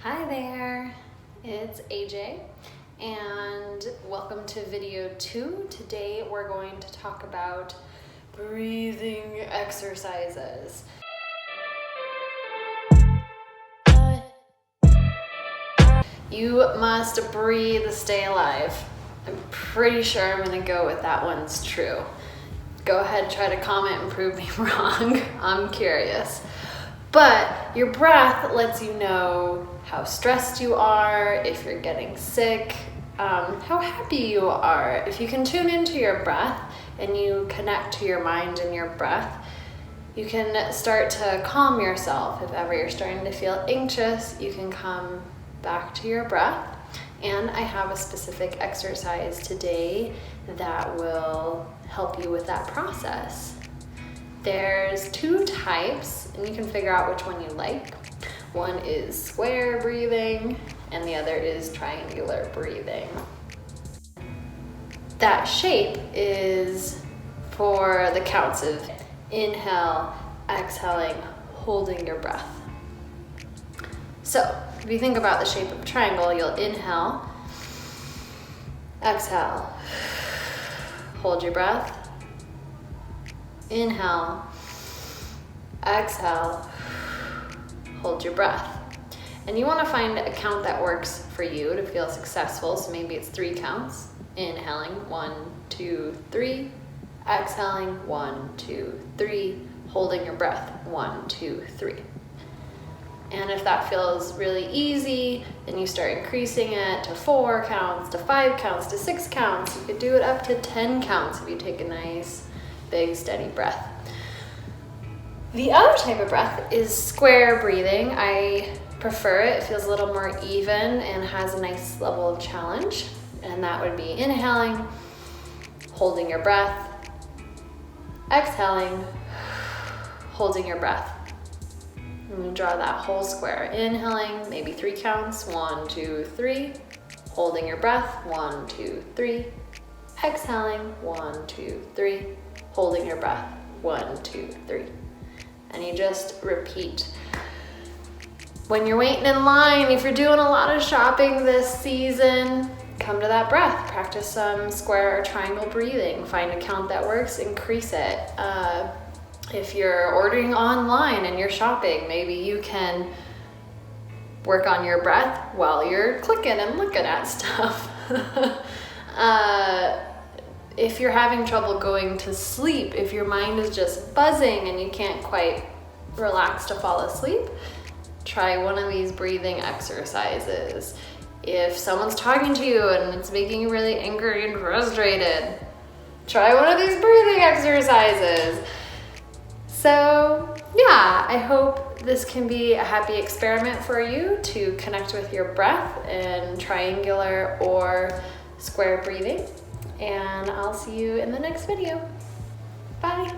Hi there, it's AJ and welcome to video 2. Today we're going to talk about breathing exercises. You must breathe to stay alive. I'm pretty sure I'm gonna go with that one's true. Go ahead, try to comment and prove me wrong. I'm curious. But your breath lets you know how stressed you are, if you're getting sick, how happy you are. If you can tune into your breath and you connect to your mind and your breath, you can start to calm yourself. If ever you're starting to feel anxious, you can come back to your breath. And I have a specific exercise today that will help you with that process. There's 2 types, and you can figure out which one you like. One is square breathing, and the other is triangular breathing. That shape is for the counts of inhale, exhaling, holding your breath. So, if you think about the shape of a triangle, you'll inhale, exhale, hold your breath. Inhale, exhale, hold your breath. And you want to find a count that works for you to feel successful. So maybe it's 3 counts. Inhaling, 1, 2, 3. Exhaling, 1, 2, 3. Holding your breath, 1, 2, 3. And if that feels really easy, then you start increasing it to 4 counts, to 5 counts, to 6 counts. You could do it up to 10 counts if you take a nice big steady breath. The other type of breath is square breathing. I prefer it. It feels a little more even and has a nice level of challenge. And that would be inhaling, holding your breath, exhaling, holding your breath. And you draw that whole square. Inhaling, maybe 3 counts, 1, 2, 3. Holding your breath, 1, 2, 3. Exhaling, 1, 2, 3. Holding your breath, 1, 2, 3. And you just repeat. When you're waiting in line, if you're doing a lot of shopping this season, come to that breath. Practice some square or triangle breathing. Find a count that works, increase it. If you're ordering online and you're shopping, maybe you can work on your breath while you're clicking and looking at stuff. If you're having trouble going to sleep, if your mind is just buzzing and you can't quite relax to fall asleep, try one of these breathing exercises. If someone's talking to you and it's making you really angry and frustrated, try one of these breathing exercises. So yeah, I hope this can be a happy experiment for you to connect with your breath in triangular or square breathing. And I'll see you in the next video. Bye.